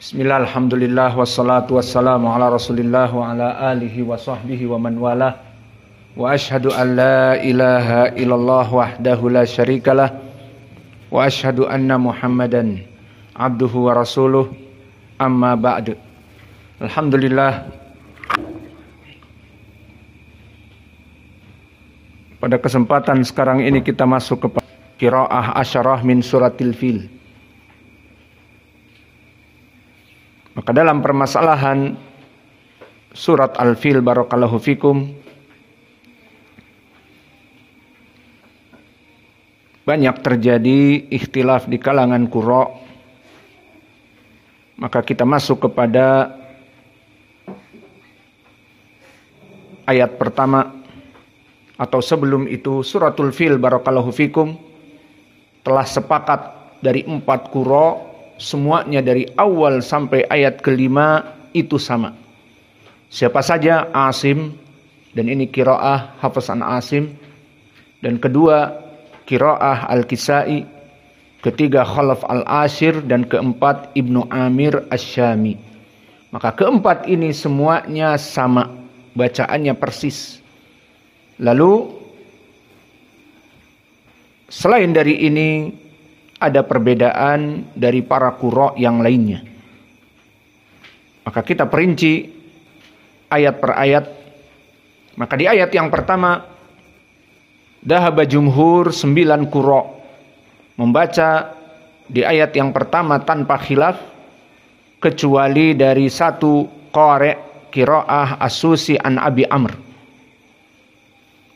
Bismillah, alhamdulillah, wassalatu wassalamu ala rasulillah wa ala alihi wa sahbihi wa man wala. Wa ashhadu an la ilaha illallah wahdahu la syarikalah. Wa ashhadu anna muhammadan abduhu wa rasuluh, amma ba'du. Alhamdulillah, pada kesempatan sekarang ini kita masuk ke qiraah asyarah min suratil fil. Maka dalam permasalahan surat Al-Fil, barakallahu fikum, banyak terjadi ikhtilaf di kalangan qurra. Maka kita masuk kepada ayat pertama, atau sebelum itu suratul Fil, barakallahu fikum, telah sepakat dari 4 qurra, semuanya dari awal sampai ayat kelima itu sama. Siapa saja? Asim, dan ini qiraah Hafs an Asim. Dan kedua qiraah Al-Kisai, ketiga Khalaf Al-Ashir, dan keempat Ibnu Amir Asy-Syami. Maka keempat ini semuanya sama, bacaannya persis. Lalu selain dari ini ada perbedaan dari para qurra yang lainnya. Maka kita perinci ayat per ayat. Maka di ayat yang pertama, dhahaba jumhur 9 qurra membaca di ayat yang pertama tanpa khilaf, kecuali dari 1 qari' qiraah As-Susi an Abi Amr.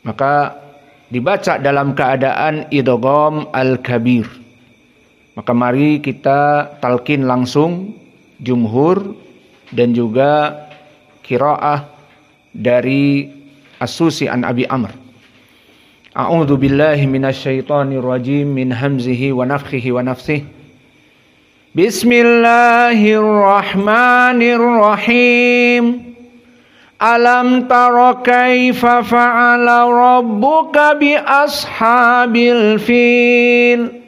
Maka dibaca dalam keadaan idgham al-kabir. Maka mari kita talqin langsung jumhur dan juga qiraah dari As-Susi an Abi Amr. A'udzu billahi minasyaitonir rajim min hamzihi wa nafthihi wa nafthihi. Bismillahirrahmanirrahim. Alam tara kaifa fa'ala rabbuka bi ashabil fil.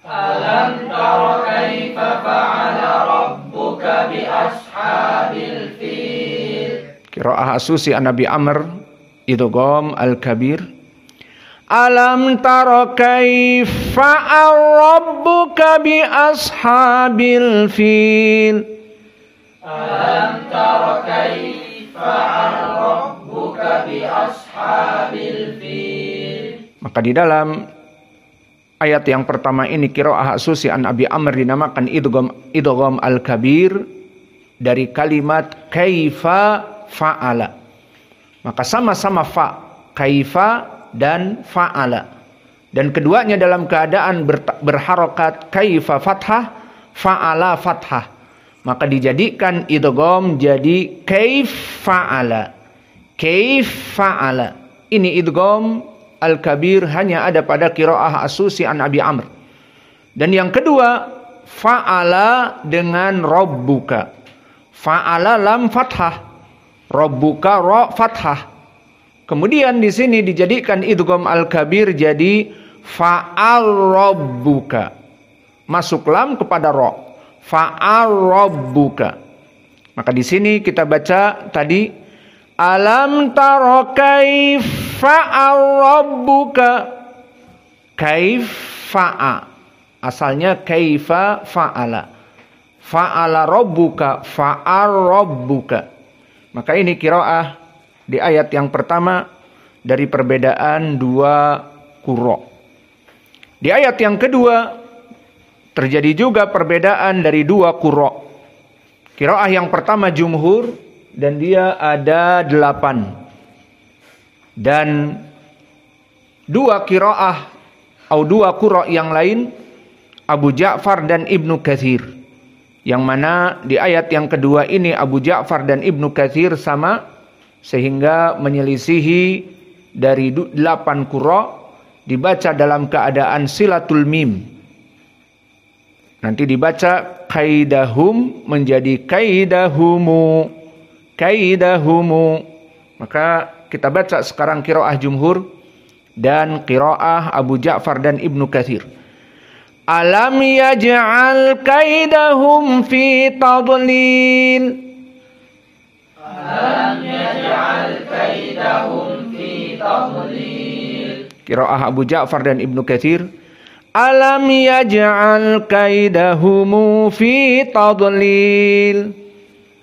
Alam tara kaifa fa'ala rabbuka bi ashabil fil. Qiraah As-Susi an Abi Amr, idgham al-kabir. Alam tara kaifa rabbuka bi ashabil fil. Alam tara kaifa rabbuka bi ashabil fil. Maka di dalam ayat yang pertama ini qiraah As-Susi an Abi Amr dinamakan idgham al-kabir dari kalimat kaifa fa'ala. Maka sama-sama fa, kaifa dan fa'ala. Dan keduanya dalam keadaan berharokat kaifa fathah, fa'ala fathah. Maka dijadikan idgham jadi kaif fa'ala. Kaif fa'ala. Ini idgham al-kabir hanya ada pada qiraah As-Susi an Abi Amr. Dan yang kedua, fa'ala dengan rabbuka. Fa'ala lam fathah, rabbuka ra fathah. Kemudian di sini dijadikan idgham al-kabir jadi fa'al rabbuka. Masuk lam kepada ra. Fa'al rabbuka. Maka di sini kita baca tadi, alam tara kaifa rabbuka. Kaifa, asalnya kaifa fa'ala. Fa'ala rabbuka, fa'al rabbuka. Maka ini qiraah di ayat yang pertama dari perbedaan 2 qurra. Di ayat yang kedua terjadi juga perbedaan dari 2 qurra. Qiraah yang pertama jumhur, dan dia ada 8. Dan 2 qiraah atau 2 qurra yang lain, Abu Ja'far dan Ibnu Katsir. Yang mana di ayat yang kedua ini Abu Ja'far dan Ibnu Katsir sama, sehingga menyelisihi dari 8 qurra dibaca dalam keadaan silatul mim. Nanti dibaca kaidahum menjadi kaidahumu. Kaidahumu. Maka kita baca sekarang qiraah jumhur dan qiraah Abu Ja'far dan Ibnu Katsir. Alam yaj'al kaidahum fi tadlil. Alam yaj'al kaidahum fi tadlil. Qiraah Abu Ja'far dan Ibnu Katsir. Alam yaj'al kaidahum fi tadlil.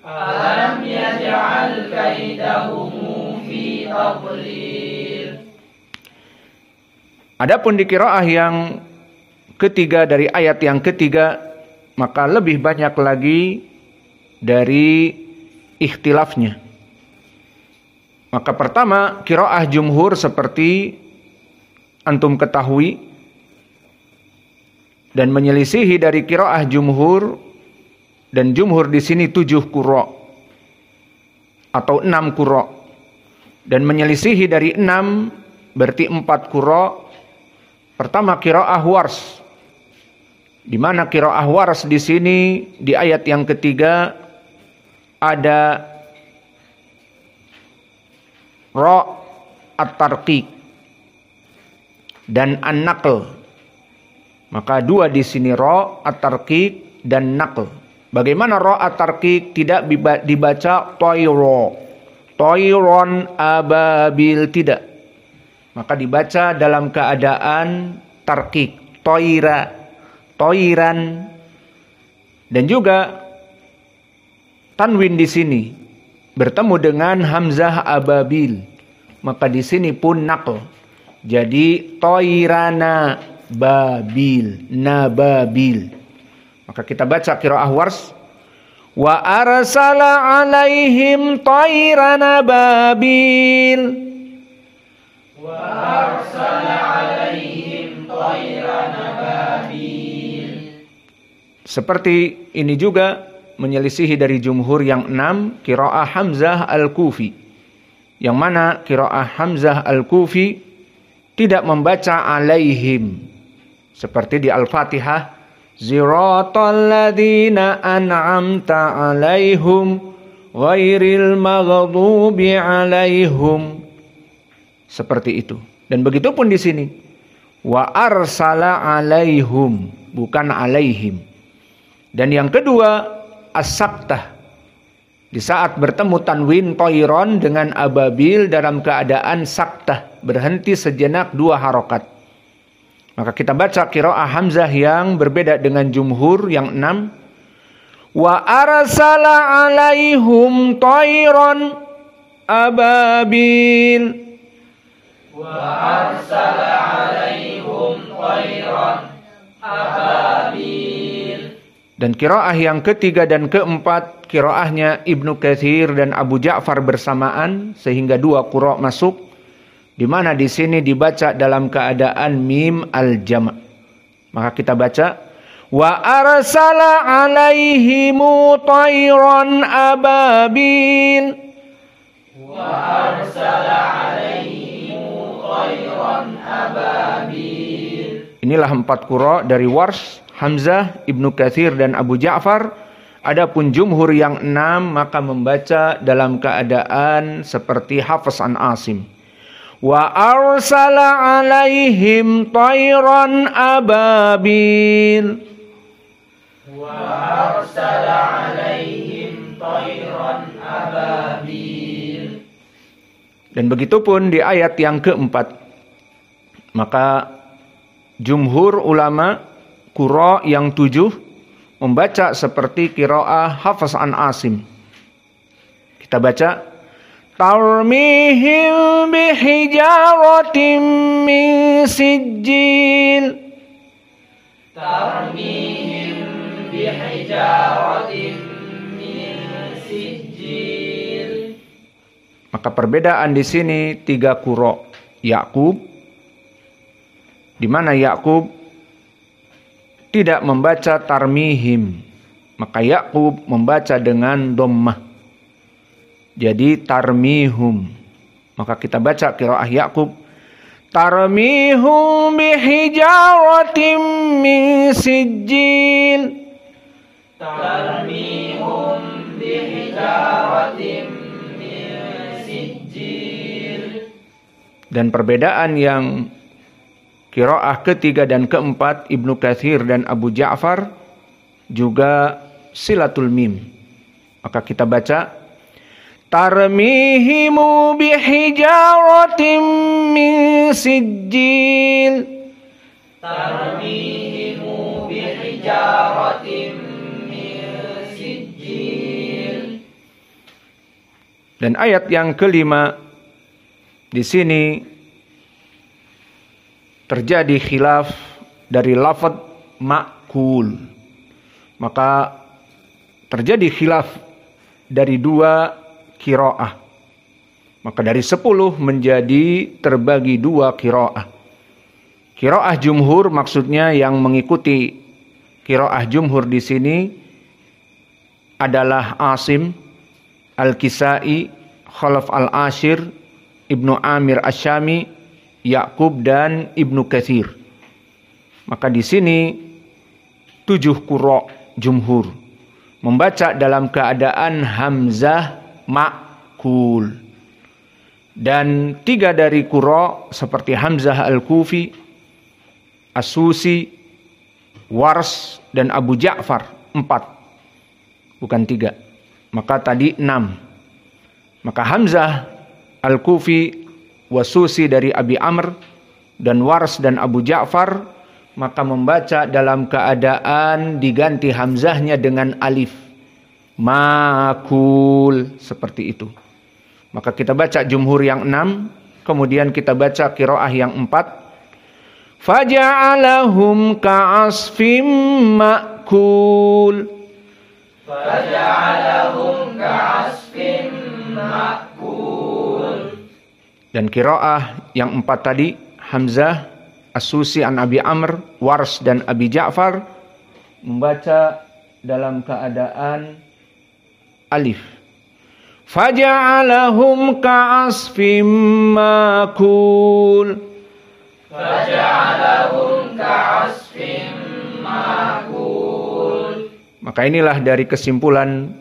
Alam yaj'al kaidahum fi tadlil. Adapun di qiraah yang ketiga dari ayat yang ketiga, maka lebih banyak lagi dari ikhtilafnya. Maka pertama, qiraah jumhur seperti antum ketahui, dan menyelisihi dari qiraah jumhur, dan jumhur di sini 7 qurra atau 6 qurra, dan menyelisihi dari 6 berarti 4 qurra. Pertama qiraah Wars, di mana qiraah Wars di sini di ayat yang ketiga ada ra at-tarqiq dan an-naql. Maka 2 di sini ra at-tarqiq dan naql. Bagaimana ra at-tarqiq tidak dibaca toiro, toiron ababil, tidak. Maka dibaca dalam keadaan tarqiq, toira, toiran. Dan juga tanwin di sini bertemu dengan hamzah ababil, maka di sini pun naql. Jadi toirana babil, nababil. Maka kita baca qiraah Wars, wa arsala alaihim toirana babil. Wa arsala alaihim toirana babil. Seperti ini juga menyelisihi dari jumhur yang 6, qiraah Hamzah al-Kufi, yang mana qiraah Hamzah al-Kufi tidak membaca alaihim, seperti di Al-Fatihah, Ziratal ladzina an'amta alaihum ghairil maghdubi alaihum, seperti itu. Dan begitu pun di sini, wa arsala alaihum, bukan alaihim. Dan yang kedua, as-saktah, di saat bertemu tanwin toiron dengan ababil dalam keadaan saktah, berhenti sejenak 2 harokat. Maka kita baca qiraah Hamzah yang berbeda dengan jumhur yang 6. Wa arsala alaihum toiron ababil. Wa arsala alaihum toiron ababil. Dan qiraah yang ketiga dan keempat, qiraahnya Ibnu Katsir dan Abu Ja'far bersamaan, sehingga 2 qurra masuk, di mana di sini dibaca dalam keadaan mim al-jama'. Maka kita baca wa arsala alaihimu tayran ababil. Wa arsala alaihimu tayran ababil. Inilah 4 qurra dari Wars, Hamzah, Ibnu Katsir dan Abu Ja'far. Adapun jumhur yang 6 maka membaca dalam keadaan seperti Hafiz an Asim. Wa arsala alaihim tayran ababil. Wa arsala alaihim tayran ababil. Dan begitu pun di ayat yang keempat. Maka jumhur ulama qurra yang 7 membaca seperti qiraah Hafiz an Asim. Kita baca tarmihim bihijaratin min sijil. Tarmihim bihijaratin min sijil. Maka perbedaan di sini 3 qurra. Ya'qub, di mana Ya'qub tidak membaca tarmihim, maka Ya'qub membaca dengan dhammah. Jadi tarmihum. Maka kita baca qiraah Ya'qub, tarmihum bihijaratin min sijil. Tarmihum bihijaratin min sijil. Dan perbedaan yang Qiraah ketiga dan keempat Ibnu Katsir dan Abu Ja'far juga silatul mim. Maka kita baca tarmihimu bihijaratim min sijil. Tarmihimu bihijaratim min sijil. Dan ayat yang kelima di sini terjadi khilaf dari lafaz ma'kul. Maka terjadi khilaf dari dua qiraah. Maka dari 10 menjadi terbagi 2 qiraah. Qiraah jumhur maksudnya yang mengikuti qiraah jumhur di sini adalah Asim, Al-Kisai, Khalaf Al-Ashir, Ibnu Amir Asy-Syami, Ya'qub dan Ibnu Katsir. Maka di sini 7 qurra jumhur membaca dalam keadaan hamzah ma'kul. Dan 3 dari qurra seperti Hamzah Al-Kufi, As-Susi, Wars dan Abu Ja'far 4. Bukan 3. Maka tadi 6. Maka Hamzah Al-Kufi, Wasusi dari Abi Amr, dan Wars dan Abu Ja'far maka membaca dalam keadaan diganti hamzahnya dengan alif. Makul, seperti itu. Maka kita baca jumhur yang 6, kemudian kita baca qiraah yang 4. Faja'alahum ka'asfim ma'kul. Faja'alahum ka'asfim ma'kul. Dan qiraah yang 4 tadi Hamzah, As-Susi an Abi Amr, Wars dan Abi Ja'far membaca dalam keadaan alif. Faja'alahum ka'asfim ma'kul. Faja'alahum ka'asfim ma'kul. Maka inilah dari kesimpulan,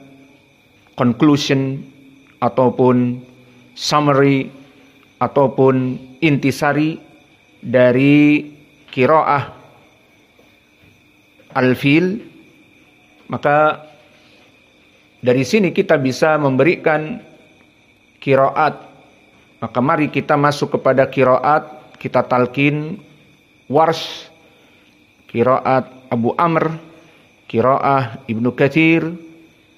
conclusion ataupun summary ataupun intisari dari qiraah al-fil. Maka dari sini kita bisa memberikan qiraat. Maka mari kita masuk kepada qiraat, kita talqin Warsh, qiraat Abu Amr, qiraah Ibnu Katsir,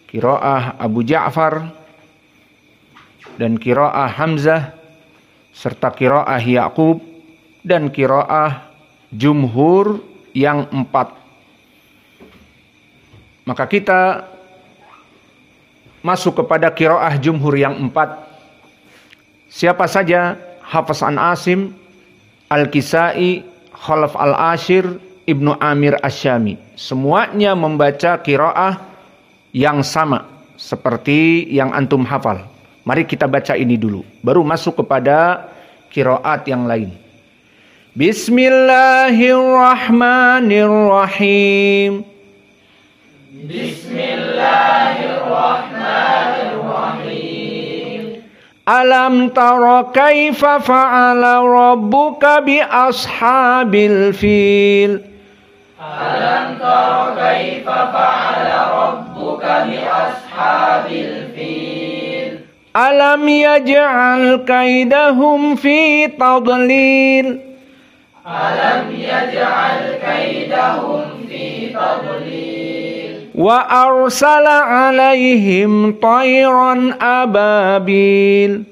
qiraah Abu Ja'far dan qiraah Hamzah serta qiraah Ya'qub dan qiraah jumhur yang 4. Maka kita masuk kepada qiraah jumhur yang 4. Siapa saja? Hafs an Asim, Al-Kisai, Khalaf Al-Ashir, Ibnu Amir Asy-Syami. Semuanya membaca qiraah yang sama seperti yang antum hafal. Mari kita baca ini dulu, baru masuk kepada qiraat yang lain. Bismillahirrahmanirrahim. Bismillahirrahmanirrahim. Alam tara kaifa fa'ala rabbuka bi ashabil fil. Alam tara kaifa fa'ala rabbuka bi ashabil fil. Alam yaj'al kaidahum fi tadlil. Alam yaj'al kaidahum fi tadlil. Wa arsala alaihim tayran ababil.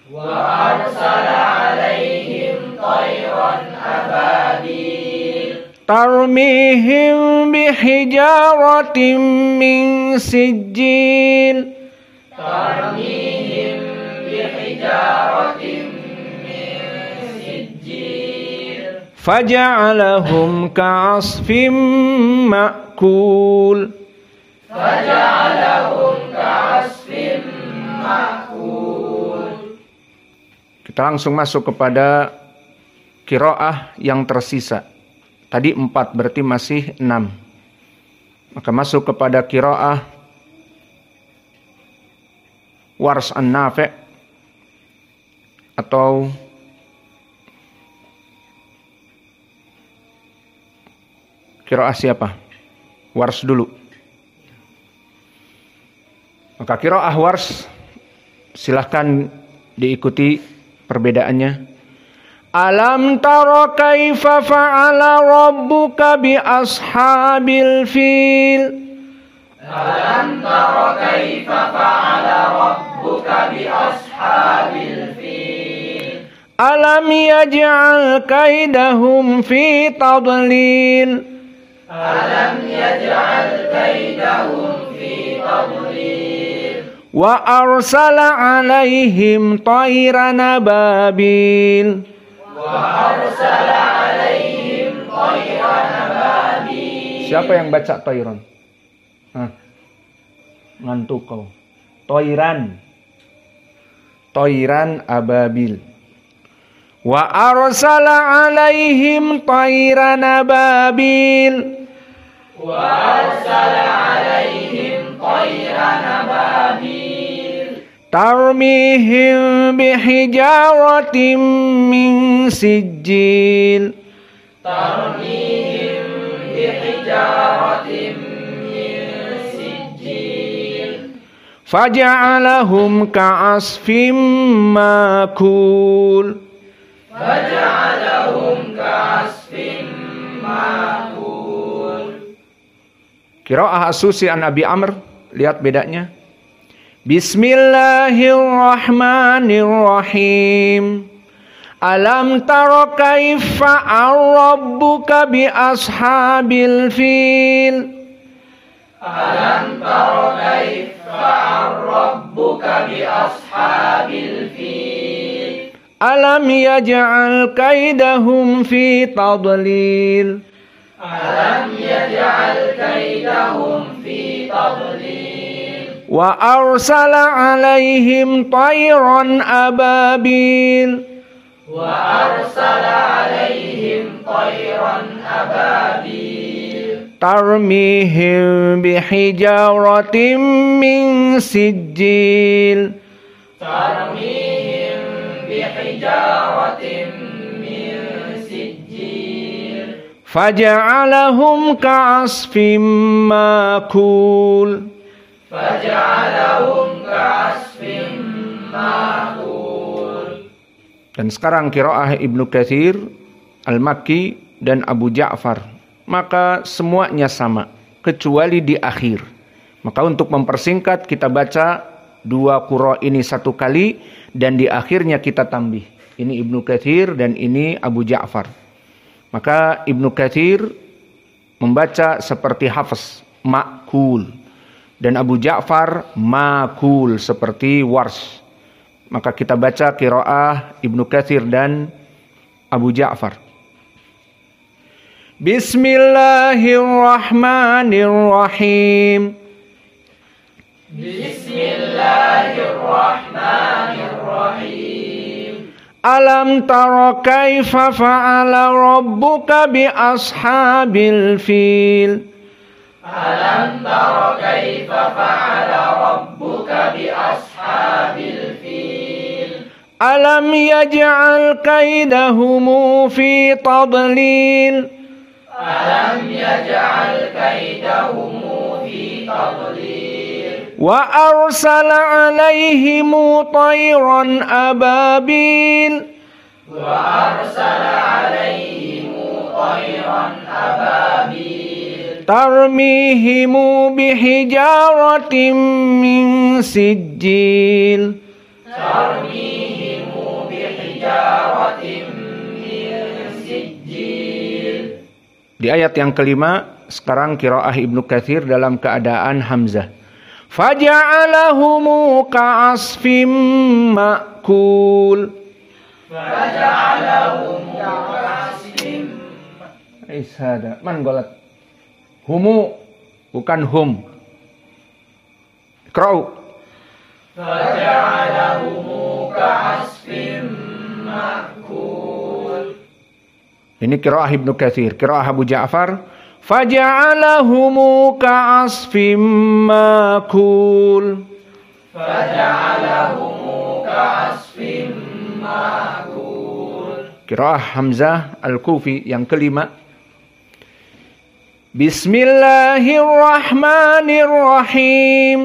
Wa arsala alaihim tayran ababil. Tarmihim bihijaratin min sijil. Tarmihim bihijaratin min sijil. Faja'alahum ka'asfim ma'kul. Faja'alahum ka'asfim ma'kul. Kita langsung masuk kepada qiraah yang tersisa. Tadi 4, berarti masih 6. Maka masuk kepada qiraah Wars an-Nafi' atau Qiraah siapa? Wars dulu. Maka qiraah Wars silahkan diikuti perbedaannya. Alam tara kaifa fa'ala rabbuka bi ashabil fil. Alam tara kaifa fa'ala rabbuka bi ashabil fil. Alam yaj'al kaidahum fi tadlil. Alam yaj'al kaidahum fi tadlil. Wa arsala alaihim tayran ababil. Wa arsala alaihim tayran ababil. Siapa yang baca tayran? Ngantuk kau. Tayran. Tayran ababil. Wa arsala alaihim tayran ababil. Wa arsala alaihim tayran ababil. Tarmihim bihijaratin min sijil. Tarmihim bihijaratin min sijil. Faja'alahum ka'asfim makul. Faja'alahum ka'asfim ma'kul. Qiraah As-Susi an Abi Amr, lihat bedanya. Bismillahirrahmanirrahim. Alam tara kaifa rabbuka bi ashabil fil. Alam tara kaifa rabbuka bi ashabil fil. Alam yaj'al kaidahum fi tadlil. Alam yaj'al kaidahum fi tadlil. Wa arsala alaihim tayran ababil. Wa arsala alaihim tayran ababil. Tarmihim bihijaratin min sijil. Tarmihim bihijaratin min sijil. Faja'alahum ka'asfim makul. Faja'alahum ka'asfim ma'kul. Dan sekarang qiraah Ibnu Katsir, Al-Makki dan Abu Ja'far. Maka semuanya sama kecuali di akhir. Maka untuk mempersingkat kita baca dua qura ini satu kali dan di akhirnya kita tambih. Ini Ibnu Katsir dan ini Abu Ja'far. Maka Ibnu Katsir membaca seperti Hafs, ma'kul. Dan Abu Ja'far makul seperti Wars. Maka kita baca qiraah Ibnu Katsir dan Abu Ja'far. Bismillahirrahmanirrahim. Bismillahirrahmanirrahim. Alam tara kaifa fa'ala rabbuka bi ashabil fil. Alam tara kaifa fa'ala rabbuka bi ashabil fil. Alam yaj'al kaidahum fi tadlil. Alam yaj'al kaidahum fi tadlil. Wa arsala alaihim tayran ababil. Wa arsala alaihim tayran ababil. Tarmihimu bihijaratin min sijil. Tarmihimu bihijaratin min sijil. Di ayat yang kelima, sekarang qiraah Ibnu Katsir dalam keadaan Hamzah. Faja'alahumu ka'asfim ma'kul. Faja'alahumu ka'asfim. Ishada, man golat. Humu, bukan hum. Iqra'u. Faja'alahumu ka'asfim ma'kul. Ini qiraah Ibnu Katsir. Qiraah Abu Ja'far. Faja'alahumu ka'asfim ma'kul. Faja'alahumu ka'asfim ma'kul. Qiraah Hamzah Al-Kufi yang kelima. Bismillahirrahmanirrahim.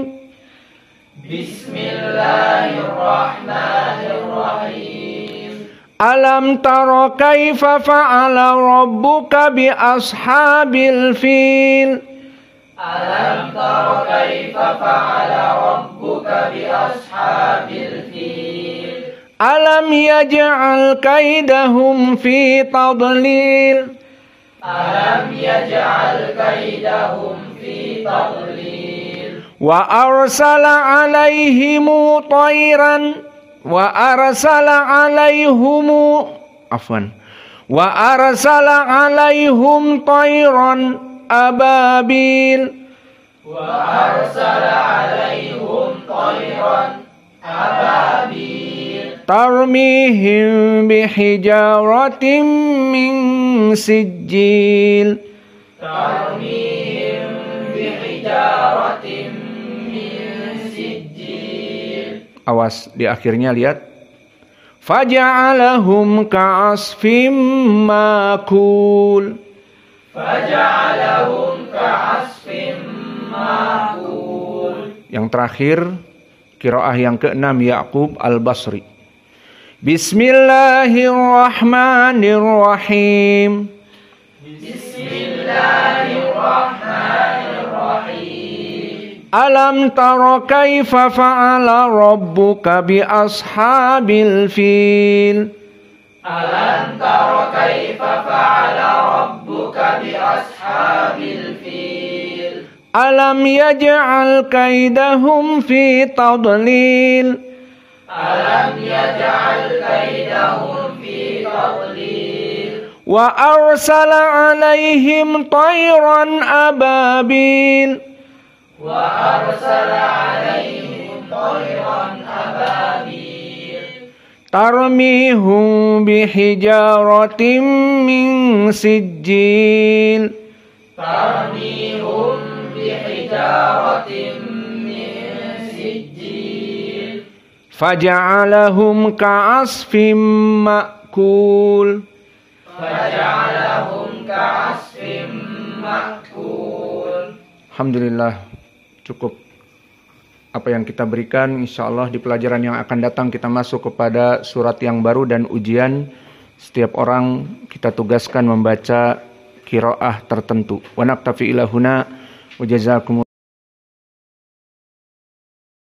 Bismillahirrahmanirrahim. Alam tara kaifa fa'ala rabbuka bi ashabil fil. Alam tara kaifa fa'ala rabbuka bi ashabil fil. Alam yaj'al kaidahum fi tadlil. Alam yaj'al kaidahum fi tadlil. Wa arsala alaihimu tayran. Wa arsala alaihum tayran ababil. Wa arsala alaihum tayran ababil. Tarmihim bihijaratin min sijil. Tarmihim bihijaratin min sijil. Awas di akhirnya lihat. Faja'alahum ka'asfim makul. Faja'alahum ka'asfim makul. Yang terakhir qiraah yang keenam Ya'qub Al-Basri. Bismillahirrahmanirrahim. Bismillahirrahmanirrahim. Alam tara kaifa fa'ala rabbuka bi ashabil fil. Alam tara kaifa fa'ala rabbuka bi ashabil fil. Alam yaj'al kaidahum fi tadlil. Alam yaj'al kaidahum fi tadlil. Wa arsala alaihim tayran ababil. Wa arsala alaihim tayran ababil. Tarmihum bihijaratin min sijil. Tarmihum bihijaratin min sijil. Faja'alahum ka'asfim ma'kul. Faja'alahum ka'asfim ma'kul. Alhamdulillah, cukup apa yang kita berikan. Insyaallah di pelajaran yang akan datang kita masuk kepada surat yang baru dan ujian. Setiap orang kita tugaskan membaca qiraah tertentu. Wa naktafi ila huna wa jazakumullah.